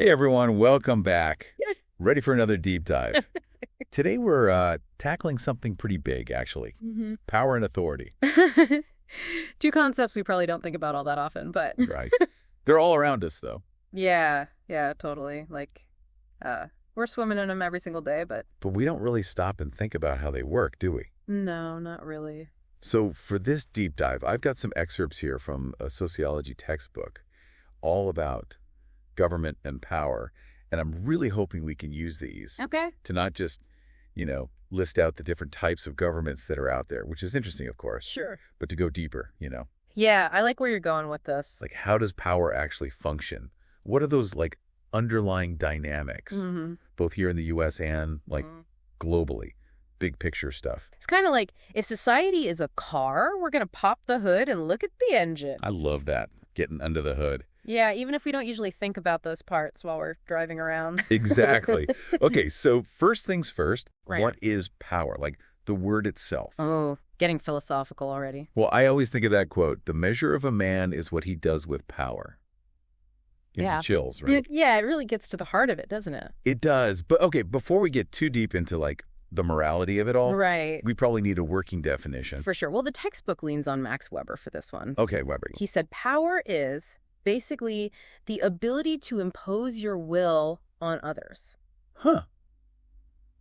Hey everyone, welcome back. Ready for another deep dive. Today we're tackling something pretty big, actually. Power and authority. Two concepts we probably don't think about all that often, but Right. They're all around us, though. yeah, totally. We're swimming in them every single day, but But we don't really stop and think about how they work, do we? no, not really. So for this deep dive, I've got some excerpts here from a sociology textbook all about government and power. And I'm really hoping we can use these Okay. to not just, list out the different types of governments that are out there, which is interesting, of course, Sure. but to go deeper, Yeah, I like where you're going with this. Like, how does power actually function? What are those, underlying dynamics, both here in the U.S. and, globally? Big picture stuff. It's kind of like if society is a car, we're going to pop the hood and look at the engine. I love that, getting under the hood. Yeah, even if we don't usually think about those parts while we're driving around. Exactly. Okay, so first things first, Right. What is power? Like, the word itself. Oh, getting philosophical already. Well, I always think of that quote, the measure of a man is what he does with power. Gives you Yeah. chills, right? Yeah, it really gets to the heart of it, doesn't it? It does. But, okay, before we get too deep into, the morality of it all, Right. we probably need a working definition. For sure. Well, the textbook leans on Max Weber for this one. Okay, Weber. He said power is basically the ability to impose your will on others. Huh.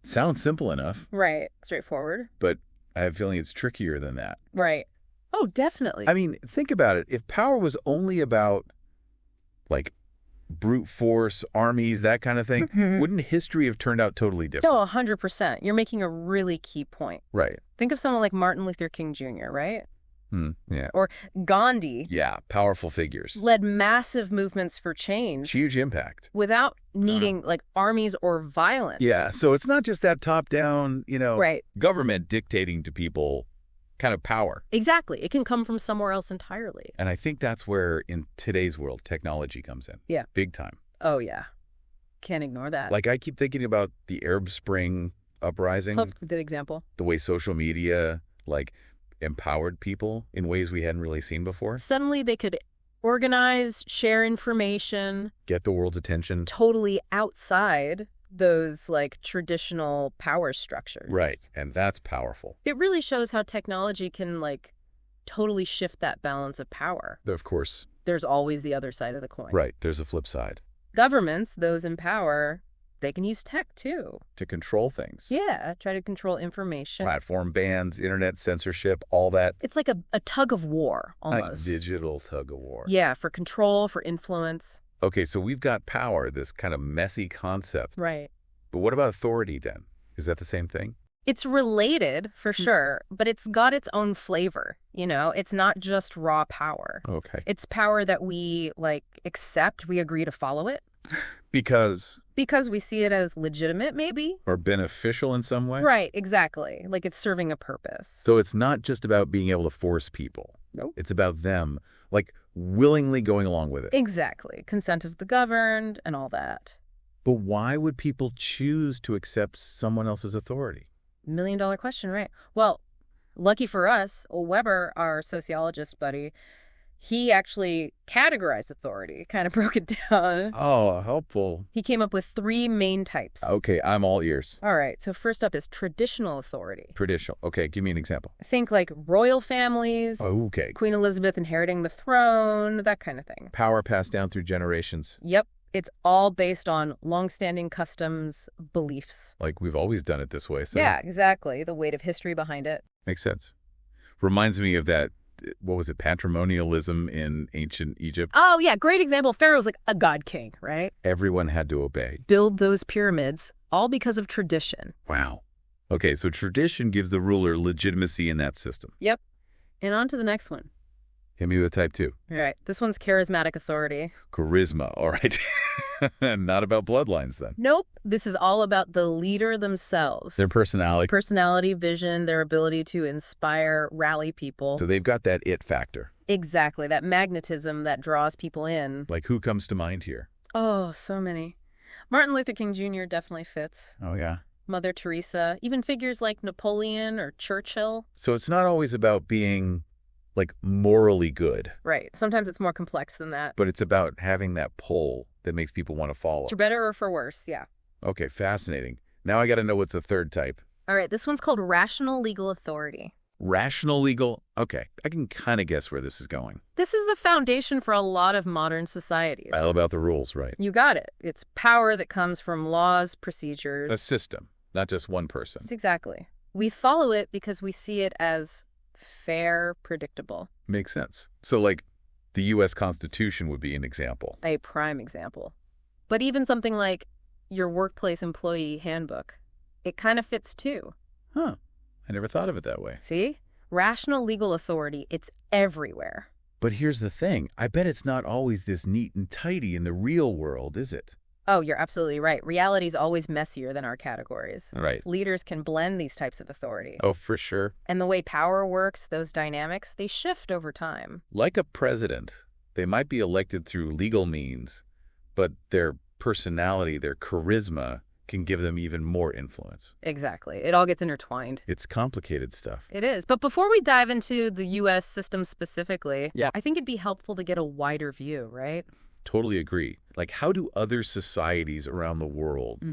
Sounds simple enough, Right. Straightforward. but I have a feeling it's trickier than that. Right. Oh, definitely. I mean, think about it. If power was only about, brute force, armies, that kind of thing, wouldn't history have turned out totally different? No, 100%. You're making a really key point. Right. Think of someone like Martin Luther King Jr., right? Yeah. Or Gandhi Yeah, powerful figures. led massive movements for change Huge impact. without needing armies or violence. Yeah, so it's not just that top-down, Right. government dictating to people kind of power. Exactly. It can come from somewhere else entirely. And I think that's where, in today's world, technology comes in. Yeah. Big time. Oh, yeah. Can't ignore that. I keep thinking about the Arab Spring uprising, Good example. the way social media, empowered people in ways we hadn't really seen before. Suddenly they could organize, share information Get the world's attention. totally outside those traditional power structures. Right, and that's powerful. It really shows how technology can totally shift that balance of power. Of course, There's always the other side of the coin. right, there's a flip side. Governments, those in power, they can use tech too. To control things. Yeah, try to control information. Platform bans, internet censorship, all that. It's like a tug of war almost. Digital tug of war. Yeah, for control, for influence. Okay, so we've got power, this kind of messy concept. Right. But what about authority then? Is that the same thing? It's related for sure, but it's got its own flavor. It's not just raw power. Okay. It's power that we accept, we agree to follow it Because, because we see it as legitimate, maybe. or beneficial in some way? Right, exactly. It's serving a purpose. So it's not just about being able to force people. Nope. It's about them, willingly going along with it. Exactly. Consent of the governed and all that. But why would people choose to accept someone else's authority? $1 million question, right? Well, lucky for us, Weber, our sociologist buddy, he actually categorized authority, kind of broke it down. Oh, helpful. He came up with 3 main types. Okay, I'm all ears. All right, so first up is traditional authority. Traditional. Okay, give me an example. Think royal families, Okay. Queen Elizabeth inheriting the throne, that kind of thing. Power passed down through generations. Yep, it's all based on longstanding customs, beliefs. We've always done it this way, so Yeah, exactly. The weight of history behind it. makes sense. Reminds me of that, what was it, patrimonialism in ancient Egypt? Oh, yeah, great example. Pharaoh's a god king, right? Everyone had to obey. Build those pyramids, all because of tradition. Wow. Okay, so tradition gives the ruler legitimacy in that system. Yep. And on to the next one. Hit me with type 2. All right, this one's charismatic authority. Charisma, all right. Not about bloodlines then. Nope, this is all about the leader themselves. Their personality. Personality, vision, their ability to inspire, rally people. So they've got that it factor. Exactly, that magnetism that draws people in. Who comes to mind here? Oh, so many. Martin Luther King Jr. definitely fits. Oh, yeah. Mother Teresa, even figures like Napoleon or Churchill. So it's not always about being morally good, Right. Sometimes it's more complex than that. but it's about having that pull that makes people want to follow. For better or for worse, yeah. Okay, fascinating. Now I got to know what's the third type. All right, this one's called rational legal authority. Rational legal? Okay, I can kind of guess where this is going. This is the foundation for a lot of modern societies. All about the rules, right? You got it. It's power that comes from laws, procedures. A system, not just one person. Exactly. We follow it because we see it as fair, predictable. Makes sense. So, like, the U.S. Constitution would be an example. A prime example. But even something like your workplace employee handbook, it kind of fits too. Huh. I never thought of it that way. See? Rational legal authority, it's everywhere. But here's the thing. I bet it's not always this neat and tidy in the real world, is it? Oh, you're absolutely right. Reality's always messier than our categories. Right. Leaders can blend these types of authority. Oh, for sure. And the way power works, those dynamics, they shift over time. Like a president, they might be elected through legal means, but their personality, their charisma, can give them even more influence. Exactly. It all gets intertwined. It's complicated stuff. It is. But before we dive into the U.S. system specifically, Yeah. I think it'd be helpful to get a wider view, right? Totally agree. Like, how do other societies around the world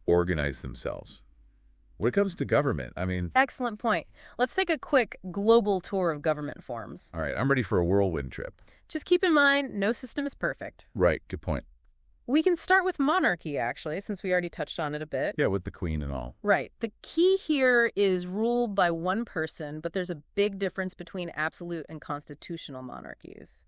organize themselves? When it comes to government, I mean... Excellent point. Let's take a quick global tour of government forms. All right, I'm ready for a whirlwind trip. Just keep in mind, no system is perfect. Right, good point. We can start with monarchy, actually, since we already touched on it a bit. Yeah, with the queen and all. Right. The key here is ruled by one person, but there's a big difference between absolute and constitutional monarchies.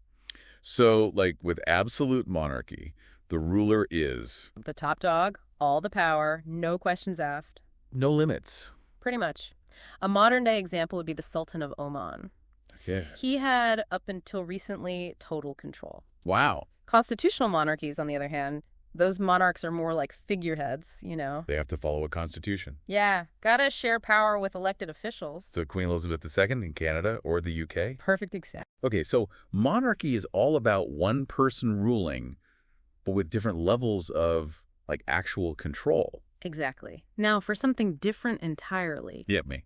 So, like with absolute monarchy, the ruler is... The top dog, all the power, no questions asked. No limits. Pretty much. A modern-day example would be the Sultan of Oman. Okay. He had, up until recently, total control. Wow. Constitutional monarchies, on the other hand, those monarchs are more like figureheads, you know? They have to follow a constitution. Yeah, gotta share power with elected officials. So Queen Elizabeth II in Canada or the UK? Perfect example. Okay, so monarchy is all about one person ruling, but with different levels of, like, actual control. Exactly. Now, for something different entirely. Yep, me.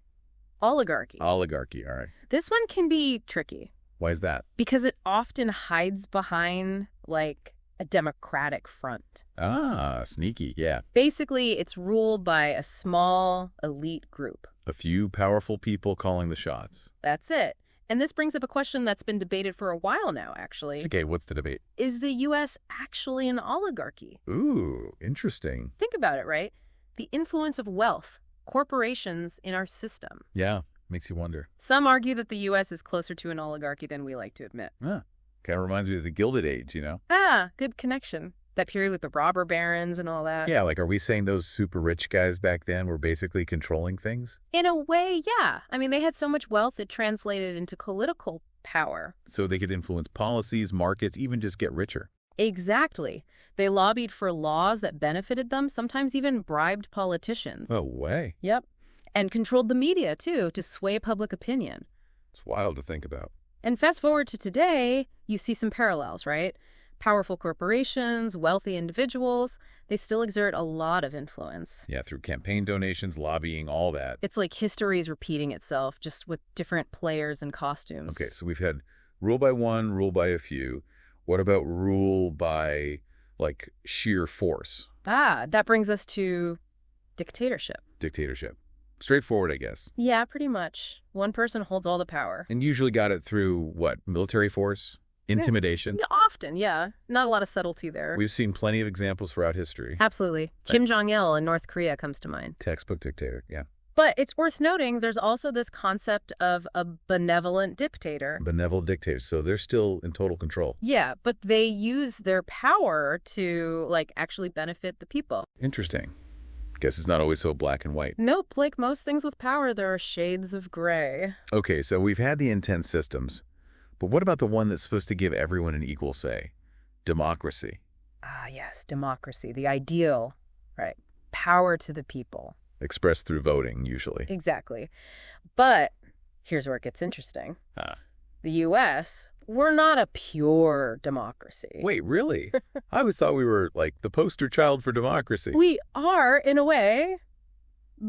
Oligarchy. Oligarchy, all right. This one can be tricky. Why is that? Because it often hides behind, like, a democratic front. Ah, sneaky, yeah. Basically, it's ruled by a small, elite group. A few powerful people calling the shots. That's it. And this brings up a question that's been debated for a while now, actually. Okay, what's the debate? Is the U.S. actually an oligarchy? Ooh, interesting. Think about it, right? The influence of wealth, corporations in our system. Yeah, makes you wonder. Some argue that the U.S. is closer to an oligarchy than we like to admit. Kind of reminds me of the Gilded Age, you know? Ah, good connection. That period with the robber barons and all that. Yeah, like, are we saying those super rich guys back then were basically controlling things? In a way, yeah. I mean, they had so much wealth it translated into political power. So they could influence policies, markets, even just get richer. Exactly. They lobbied for laws that benefited them, sometimes even bribed politicians. Oh, way. Yep. And controlled the media, too, to sway public opinion. It's wild to think about. And fast forward to today, you see some parallels, right? Powerful corporations, wealthy individuals, they still exert a lot of influence. Yeah, through campaign donations, lobbying, all that. It's like history is repeating itself, just with different players and costumes. Okay, so we've had rule by one, rule by a few. What about rule by, like, sheer force? Ah, that brings us to dictatorship. Dictatorship. Straightforward, I guess. Yeah, pretty much. One person holds all the power. And usually got it through, what, military force? Intimidation? Yeah, often, yeah. Not a lot of subtlety there. We've seen plenty of examples throughout history. Absolutely. Kim Jong-il in North Korea comes to mind. Textbook dictator, yeah. But it's worth noting there's also this concept of a benevolent dictator. Benevolent dictators, so they're still in total control. Yeah, but they use their power to, like, actually benefit the people. Interesting. Guess it's not always so black and white. Nope, like most things with power, there are shades of gray. Okay, so we've had the intense systems, but what about the one that's supposed to give everyone an equal say? Democracy. Ah, yes, democracy, the ideal, right? Power to the people. Expressed through voting, usually. Exactly. But here's where it gets interesting. The U.S., we're not a pure democracy. Wait, really? I always thought we were, like, the poster child for democracy. We are, in a way,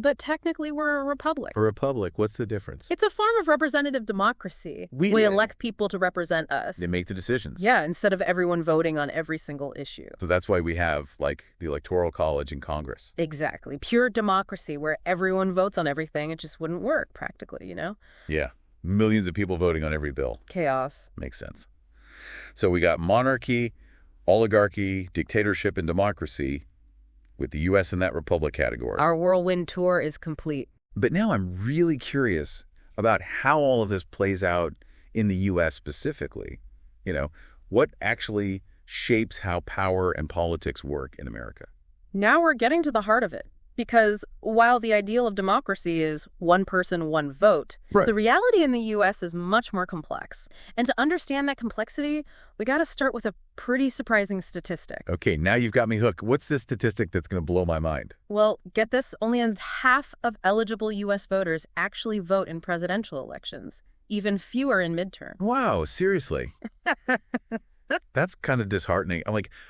but technically we're a republic. A republic, what's the difference? It's a form of representative democracy. We elect people to represent us. They make the decisions. Yeah, instead of everyone voting on every single issue. So that's why we have, like, the Electoral College in Congress. Exactly. Pure democracy where everyone votes on everything. It just wouldn't work, practically, you know? Yeah. Millions of people voting on every bill. Chaos. Makes sense. So we got monarchy, oligarchy, dictatorship, and democracy, with the U.S. in that republic category. Our whirlwind tour is complete. But now I'm really curious about how all of this plays out in the U.S. specifically. You know, what actually shapes how power and politics work in America? Now we're getting to the heart of it. Because while the ideal of democracy is one person, one vote, Right. the reality in the U.S. is much more complex. And to understand that complexity, we got to start with a pretty surprising statistic. Okay, now you've got me hooked. What's this statistic that's going to blow my mind? Well, get this, only half of eligible U.S. voters actually vote in presidential elections, even fewer in midterms. Wow, seriously? That's kind of disheartening.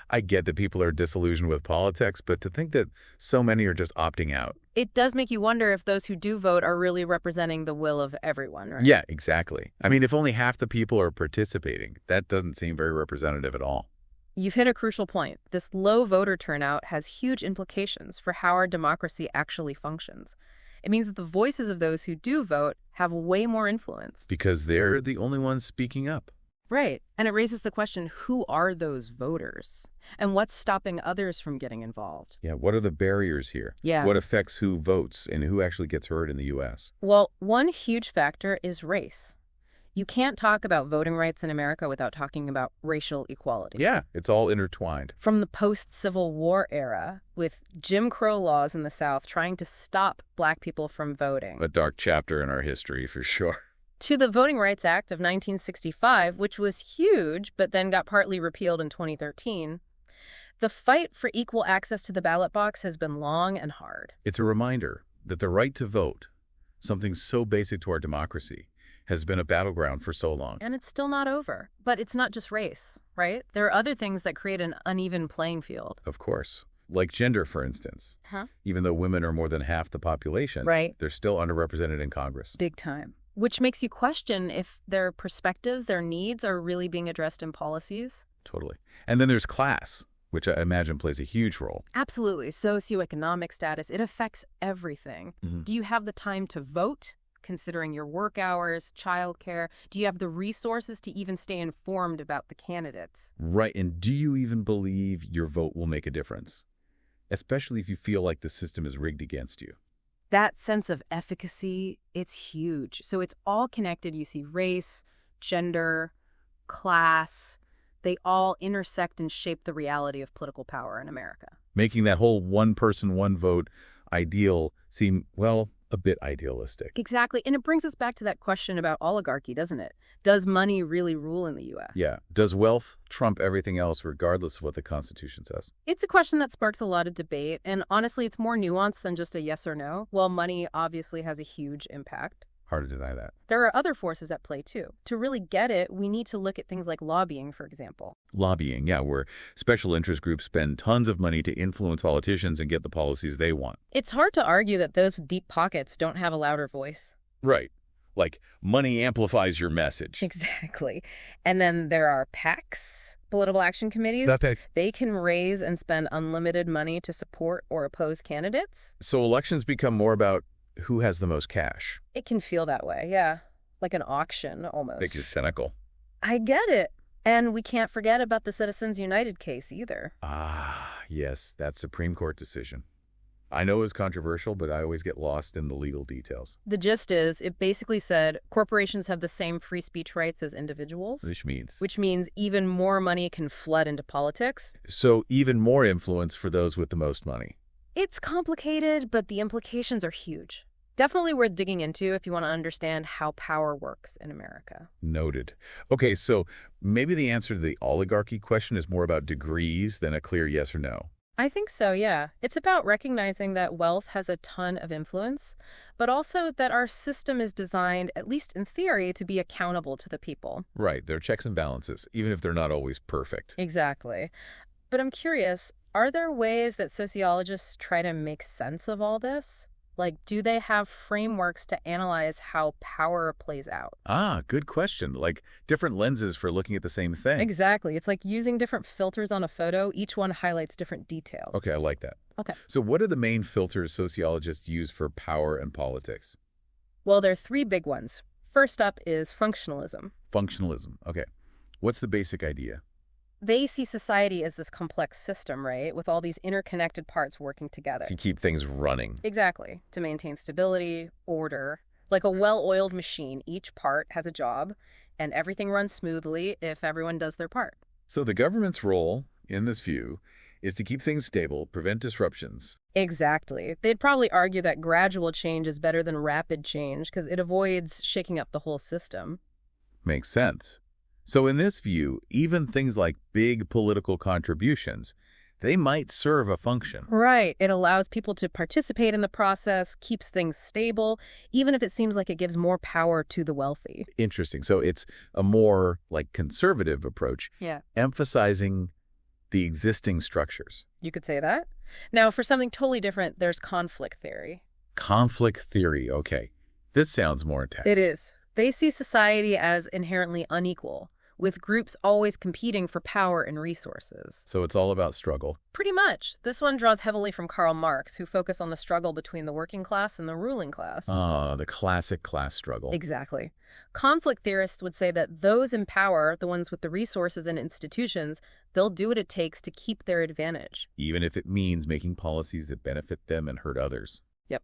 I get that people are disillusioned with politics, but to think that so many are just opting out. It does make you wonder if those who do vote are really representing the will of everyone, right? Yeah, exactly. I mean, if only half the people are participating, that doesn't seem very representative at all. You've hit a crucial point. This low voter turnout has huge implications for how our democracy actually functions. It means that the voices of those who do vote have way more influence. Because they're the only ones speaking up. Right. And it raises the question, who are those voters? And what's stopping others from getting involved? Yeah, what are the barriers here? Yeah. What affects who votes and who actually gets heard in the U.S.? Well, one huge factor is race. You can't talk about voting rights in America without talking about racial equality. Yeah, it's all intertwined. From the post-Civil War era, with Jim Crow laws in the South trying to stop Black people from voting. A dark chapter in our history, for sure. To the Voting Rights Act of 1965, which was huge, but then got partly repealed in 2013, the fight for equal access to the ballot box has been long and hard. It's a reminder that the right to vote, something so basic to our democracy, has been a battleground for so long. And it's still not over. But it's not just race, right? There are other things that create an uneven playing field. Of course. Like gender, for instance. Even though women are more than half the population, Right. They're still underrepresented in Congress. Big time. Which makes you question if their perspectives, their needs are really being addressed in policies. Totally. And then there's class, which I imagine plays a huge role. Absolutely. Socioeconomic status, it affects everything. Do you have the time to vote, considering your work hours, childcare? Do you have the resources to even stay informed about the candidates? Right. And do you even believe your vote will make a difference? Especially if you feel like the system is rigged against you. That sense of efficacy, it's huge. So it's all connected. You see race, gender, class, they all intersect and shape the reality of political power in America. Making that whole one person, one vote ideal seem, well, a bit idealistic. Exactly. And it brings us back to that question about oligarchy, doesn't it? Does money really rule in the U.S.? Yeah. Does wealth trump everything else regardless of what the Constitution says? It's a question that sparks a lot of debate, and honestly, it's more nuanced than just a yes or no. While money obviously has a huge impact, Hard to deny that. there are other forces at play, too. To really get it, we need to look at things like lobbying, for example. Lobbying, yeah, where special interest groups spend tons of money to influence politicians and get the policies they want. It's hard to argue that those with deep pockets don't have a louder voice. Right. Like, money amplifies your message. Exactly. And then there are PACs, political action committees. They can raise and spend unlimited money to support or oppose candidates. So elections become more about who has the most cash. It can feel that way, yeah. Like an auction, almost. Makes you cynical. I get it. And we can't forget about the Citizens United case either. Ah, yes, that Supreme Court decision. I know it's controversial, but I always get lost in the legal details. The gist is, it basically said corporations have the same free speech rights as individuals. Which means even more money can flood into politics. So even more influence for those with the most money. It's complicated, but the implications are huge. Definitely worth digging into if you want to understand how power works in America. Noted. Okay, so maybe the answer to the oligarchy question is more about degrees than a clear yes or no. I think so, yeah. It's about recognizing that wealth has a ton of influence, but also that our system is designed, at least in theory, to be accountable to the people. Right, there are checks and balances, even if they're not always perfect. Exactly. But I'm curious, are there ways that sociologists try to make sense of all this? Like, do they have frameworks to analyze how power plays out? Ah, good question. Like different lenses for looking at the same thing. Exactly. It's like using different filters on a photo. Each one highlights different detail. Okay, I like that. Okay. So what are the main filters sociologists use for power and politics? Well, there are three big ones. First up is functionalism. Functionalism. Okay. What's the basic idea? They see society as this complex system, right, with all these interconnected parts working together. To keep things running. Exactly. To maintain stability, order. Like a well-oiled machine, each part has a job, and everything runs smoothly if everyone does their part. So the government's role, in this view, is to keep things stable, prevent disruptions. Exactly. They'd probably argue that gradual change is better than rapid change because it avoids shaking up the whole system. Makes sense. So in this view, even things like big political contributions, they might serve a function. Right. It allows people to participate in the process, keeps things stable, even if it seems like it gives more power to the wealthy. Interesting. So it's a more like conservative approach, Yeah. emphasizing the existing structures. You could say that. Now, for something totally different, there's conflict theory. Conflict theory. Okay. This sounds more intense. It is. They see society as inherently unequal, with groups always competing for power and resources. So it's all about struggle. Pretty much. This one draws heavily from Karl Marx, who focused on the struggle between the working class and the ruling class. Ah, the classic class struggle. Exactly. Conflict theorists would say that those in power, the ones with the resources and institutions, they'll do what it takes to keep their advantage. Even if it means making policies that benefit them and hurt others. Yep.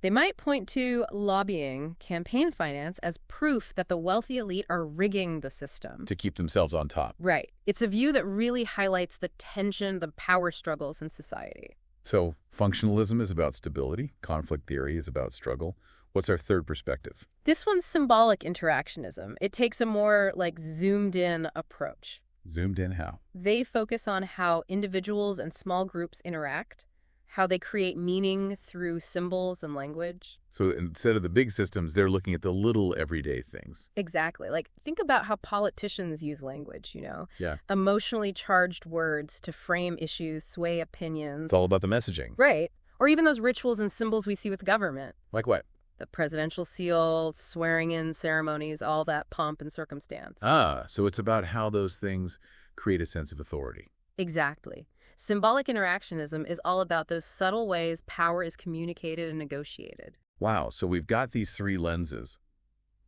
They might point to lobbying, campaign finance, as proof that the wealthy elite are rigging the system. To keep themselves on top. Right. It's a view that really highlights the tension, the power struggles in society. So functionalism is about stability. Conflict theory is about struggle. What's our third perspective? This one's symbolic interactionism. It takes a more, zoomed-in approach. Zoomed in how? They focus on how individuals and small groups interact, how they create meaning through symbols and language. So instead of the big systems, they're looking at the little everyday things. Exactly. Think about how politicians use language, Yeah. Emotionally charged words to frame issues, sway opinions. It's all about the messaging. Right. Or even those rituals and symbols we see with government. Like what? The presidential seal, swearing-in ceremonies, all that pomp and circumstance. Ah, so it's about how those things create a sense of authority. Exactly. Symbolic interactionism is all about those subtle ways power is communicated and negotiated. Wow, so we've got these three lenses.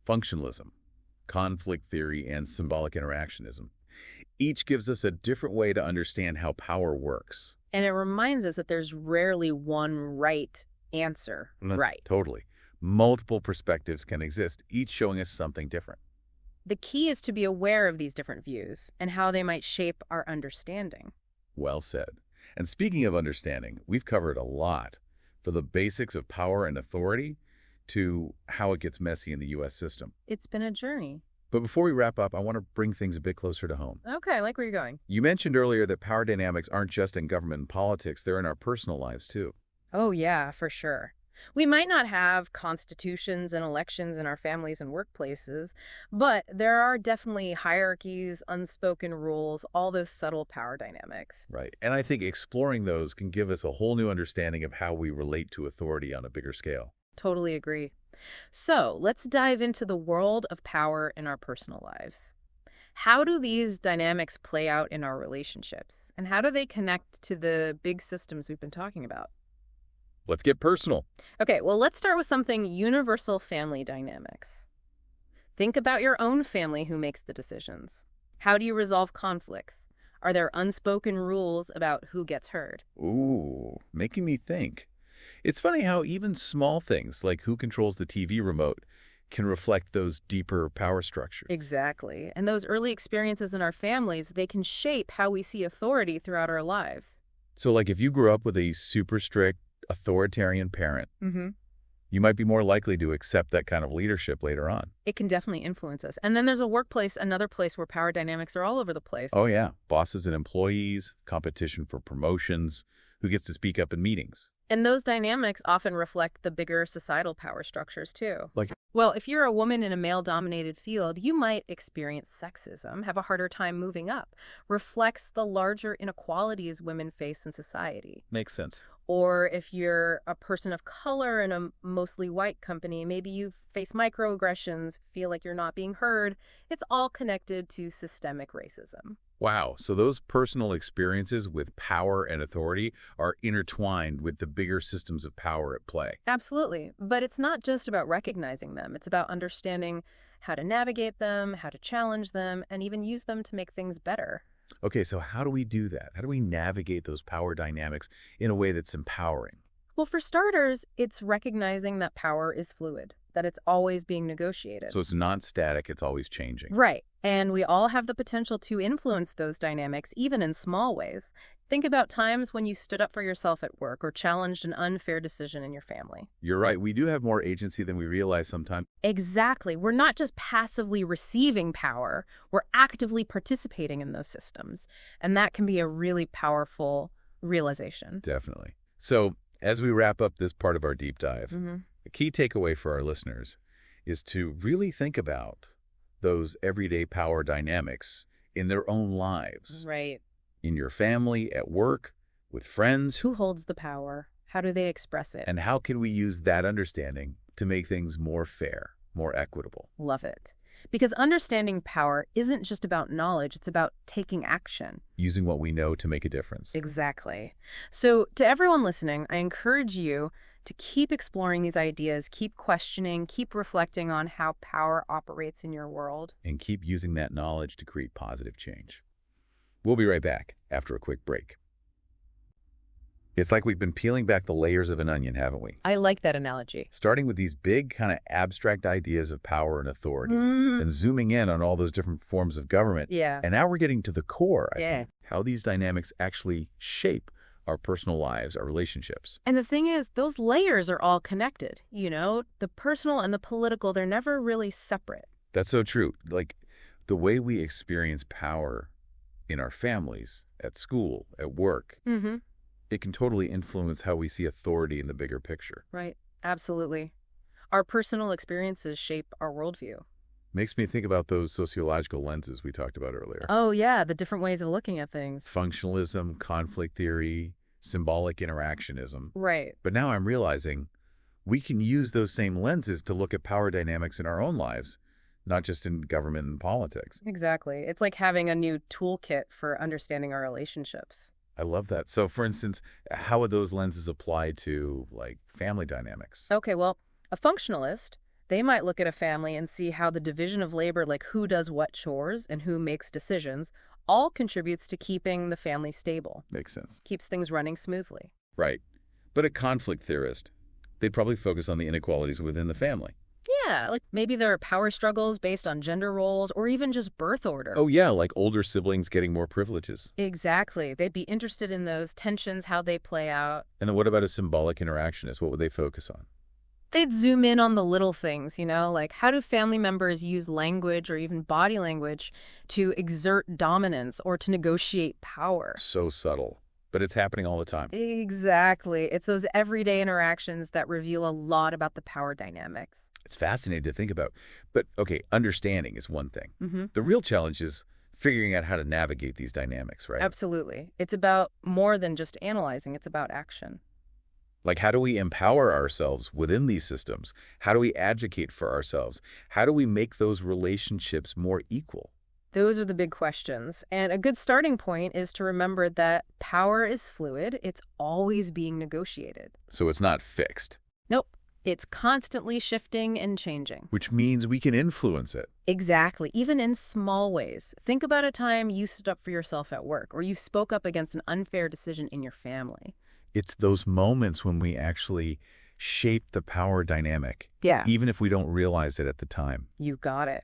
Functionalism, conflict theory, and symbolic interactionism. Each gives us a different way to understand how power works. And it reminds us that there's rarely one right answer. Right. Totally. Multiple perspectives can exist, each showing us something different. The key is to be aware of these different views and how they might shape our understanding. Well said. And speaking of understanding, we've covered a lot, from the basics of power and authority to how it gets messy in the U.S. system. It's been a journey. But before we wrap up, I want to bring things a bit closer to home. Okay, I like where you're going. You mentioned earlier that power dynamics aren't just in government and politics, they're in our personal lives too. Oh, yeah, for sure. We might not have constitutions and elections in our families and workplaces, but there are definitely hierarchies, unspoken rules, all those subtle power dynamics. Right. And I think exploring those can give us a whole new understanding of how we relate to authority on a bigger scale. Totally agree. So let's dive into the world of power in our personal lives. How do these dynamics play out in our relationships? And how do they connect to the big systems we've been talking about? Let's get personal. Okay, well, let's start with something universal: family dynamics. Think about your own family who makes the decisions. How do you resolve conflicts? Are there unspoken rules about who gets heard? Ooh, making me think. It's funny how even small things like who controls the TV remote can reflect those deeper power structures. Exactly. And those early experiences in our families, they can shape how we see authority throughout our lives. So like if you grew up with a super strict, authoritarian parent, you might be more likely to accept that kind of leadership later on. It can definitely influence us. And then there's a workplace, another place where power dynamics are all over the place. Oh yeah, bosses and employees, competition for promotions, who gets to speak up in meetings. And those dynamics often reflect the bigger societal power structures, too. Like, Well, if you're a woman in a male-dominated field, you might experience sexism, have a harder time moving up. Reflects the larger inequalities women face in society. makes sense. Or if you're a person of color in a mostly white company, maybe you face microaggressions, feel like you're not being heard. It's all connected to systemic racism. Wow, so those personal experiences with power and authority are intertwined with the bigger systems of power at play. Absolutely. But it's not just about recognizing them. It's about understanding how to navigate them, how to challenge them, and even use them to make things better. Okay, so how do we do that? How do we navigate those power dynamics in a way that's empowering? Well, for starters, it's recognizing that power is fluid, that it's always being negotiated. So it's not static, it's always changing. Right. And we all have the potential to influence those dynamics, even in small ways. Think about times when you stood up for yourself at work or challenged an unfair decision in your family. You're right, we do have more agency than we realize sometimes. Exactly. We're not just passively receiving power, we're actively participating in those systems. And that can be a really powerful realization. Definitely. So as we wrap up this part of our deep dive, the key takeaway for our listeners is to really think about those everyday power dynamics in their own lives, Right. in your family, at work, with friends. Who holds the power? How do they express it? And how can we use that understanding to make things more fair, more equitable? Love it. Because understanding power isn't just about knowledge, it's about taking action. Using what we know to make a difference. Exactly. So to everyone listening, I encourage you to keep exploring these ideas, keep questioning, keep reflecting on how power operates in your world. And keep using that knowledge to create positive change. We'll be right back after a quick break. It's like we've been peeling back the layers of an onion, haven't we? I like that analogy. Starting with these big kind of abstract ideas of power and authority, and zooming in on all those different forms of government. Yeah. And now we're getting to the core, I Yeah. think, how these dynamics actually shape our personal lives, our relationships. And the thing is, those layers are all connected. You know, the personal and the political, they're never really separate. That's so true. Like the way we experience power in our families, at school, at work, it can totally influence how we see authority in the bigger picture. Right. Absolutely. Our personal experiences shape our worldview. Makes me think about those sociological lenses we talked about earlier. Oh, yeah, the different ways of looking at things. Functionalism, conflict theory, symbolic interactionism. Right. But now I'm realizing we can use those same lenses to look at power dynamics in our own lives, not just in government and politics. Exactly. It's like having a new toolkit for understanding our relationships. I love that. So, for instance, how would those lenses apply to, like, family dynamics? Okay, well, a functionalist, they might look at a family and see how the division of labor, like who does what chores and who makes decisions, all contributes to keeping the family stable. Makes sense. Keeps things running smoothly. Right. But a conflict theorist, they'd probably focus on the inequalities within the family. Yeah, like maybe there are power struggles based on gender roles or even just birth order. Oh, yeah, like older siblings getting more privileges. Exactly. They'd be interested in those tensions, how they play out. And then what about a symbolic interactionist? What would they focus on? They'd zoom in on the little things, you know, like how do family members use language or even body language to exert dominance or to negotiate power? So subtle, but it's happening all the time. Exactly. It's those everyday interactions that reveal a lot about the power dynamics. It's fascinating to think about. But, okay, understanding is one thing. The real challenge is figuring out how to navigate these dynamics, right? Absolutely. It's about more than just analyzing. It's about action. Like, how do we empower ourselves within these systems? How do we advocate for ourselves? How do we make those relationships more equal? Those are the big questions. And a good starting point is to remember that power is fluid. It's always being negotiated. So it's not fixed. Nope. It's constantly shifting and changing. Which means we can influence it. Exactly, even in small ways. Think about a time you stood up for yourself at work or you spoke up against an unfair decision in your family. It's those moments when we actually shape the power dynamic, Yeah. even if we don't realize it at the time. You got it.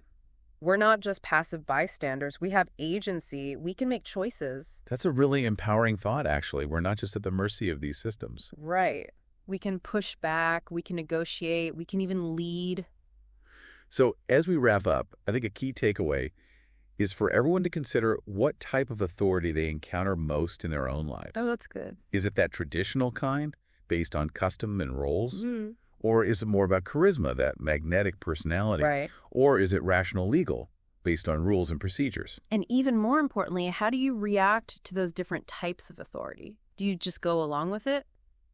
We're not just passive bystanders. We have agency. We can make choices. That's a really empowering thought, actually. We're not just at the mercy of these systems. Right. We can push back. We can negotiate. We can even lead. So as we wrap up, I think a key takeaway is for everyone to consider what type of authority they encounter most in their own lives. Oh, that's good. Is it that traditional kind, based on custom and roles? Mm, Or is it more about charisma, that magnetic personality? right. Or is it rational legal, based on rules and procedures? And even more importantly, how do you react to those different types of authority? Do you just go along with it?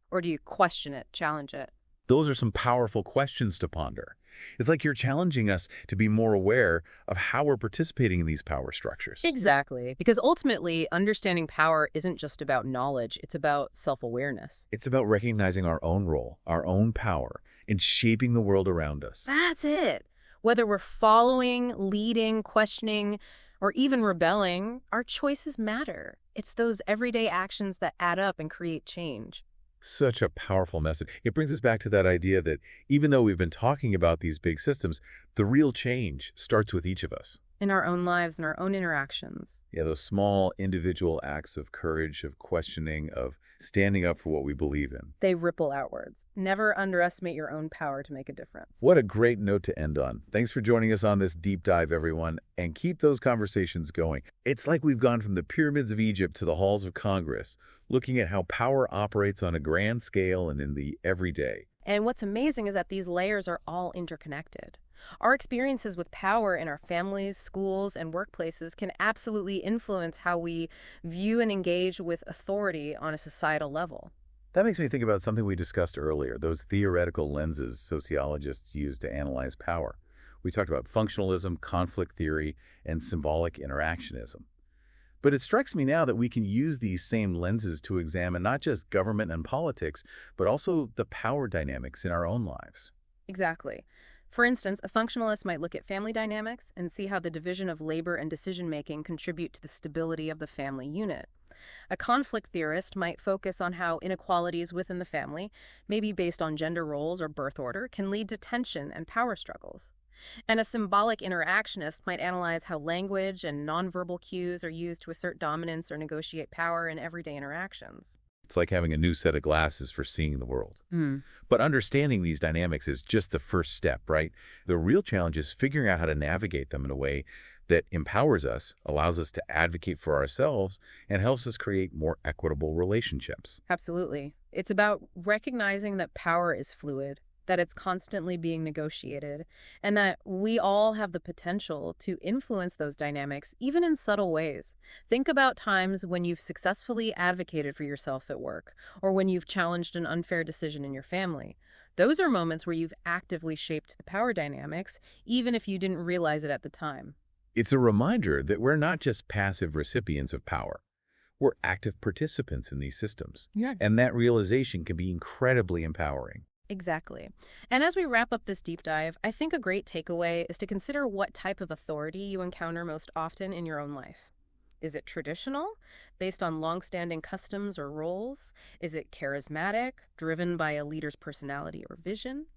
Or do you question it, challenge it? Those are some powerful questions to ponder. It's like you're challenging us to be more aware of how we're participating in these power structures. Exactly. Because ultimately, understanding power isn't just about knowledge, it's about self-awareness. It's about recognizing our own role, our own power, in shaping the world around us. That's it. Whether we're following, leading, questioning, or even rebelling, our choices matter. It's those everyday actions that add up and create change. Such a powerful message. It brings us back to that idea that even though we've been talking about these big systems, the real change starts with each of us. In our own lives and our own interactions. Yeah, those small individual acts of courage, of questioning, of standing up for what we believe in. They ripple outwards. Never underestimate your own power to make a difference. What a great note to end on. Thanks for joining us on this deep dive, everyone, and keep those conversations going. It's like we've gone from the pyramids of Egypt to the halls of Congress, looking at how power operates on a grand scale and in the everyday. And what's amazing is that these layers are all interconnected. Our experiences with power in our families, schools, and workplaces can absolutely influence how we view and engage with authority on a societal level. That makes me think about something we discussed earlier, those theoretical lenses sociologists use to analyze power. We talked about functionalism, conflict theory, and symbolic interactionism. But it strikes me now that we can use these same lenses to examine not just government and politics, but also the power dynamics in our own lives. Exactly. For instance, a functionalist might look at family dynamics and see how the division of labor and decision-making contribute to the stability of the family unit. A conflict theorist might focus on how inequalities within the family, maybe based on gender roles or birth order, can lead to tension and power struggles. And a symbolic interactionist might analyze how language and nonverbal cues are used to assert dominance or negotiate power in everyday interactions. It's like having a new set of glasses for seeing the world. Mm. But understanding these dynamics is just the first step, right? The real challenge is figuring out how to navigate them in a way that empowers us, allows us to advocate for ourselves, and helps us create more equitable relationships. Absolutely. It's about recognizing that power is fluid, that it's constantly being negotiated, and that we all have the potential to influence those dynamics, even in subtle ways. Think about times when you've successfully advocated for yourself at work, or when you've challenged an unfair decision in your family. Those are moments where you've actively shaped the power dynamics, even if you didn't realize it at the time. It's a reminder that we're not just passive recipients of power. We're active participants in these systems. Yeah. And that realization can be incredibly empowering. Exactly. And as we wrap up this deep dive, I think a great takeaway is to consider what type of authority you encounter most often in your own life. Is it traditional, based on long-standing customs or roles? Is it charismatic, driven by a leader's personality or vision?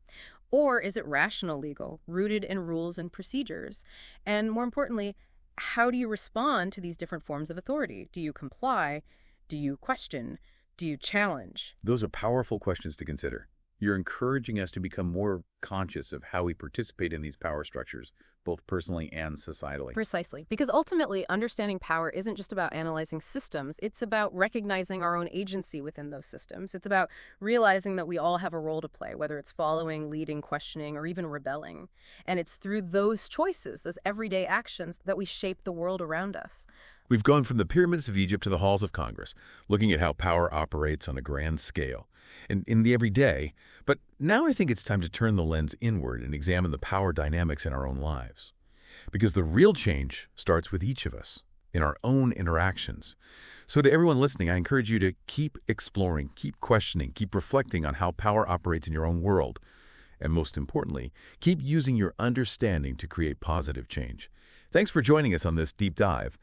Or is it rational legal, rooted in rules and procedures? And more importantly, how do you respond to these different forms of authority? Do you comply? Do you question? Do you challenge? Those are powerful questions to consider. You're encouraging us to become more conscious of how we participate in these power structures, both personally and societally. Precisely. Because ultimately, understanding power isn't just about analyzing systems. It's about recognizing our own agency within those systems. It's about realizing that we all have a role to play, whether it's following, leading, questioning, or even rebelling. And it's through those choices, those everyday actions, that we shape the world around us. We've gone from the pyramids of Egypt to the halls of Congress, looking at how power operates on a grand scale and in the everyday. But now I think it's time to turn the lens inward and examine the power dynamics in our own lives. Because the real change starts with each of us, in our own interactions. So to everyone listening, I encourage you to keep exploring, keep questioning, keep reflecting on how power operates in your own world. And most importantly, keep using your understanding to create positive change. Thanks for joining us on this deep dive.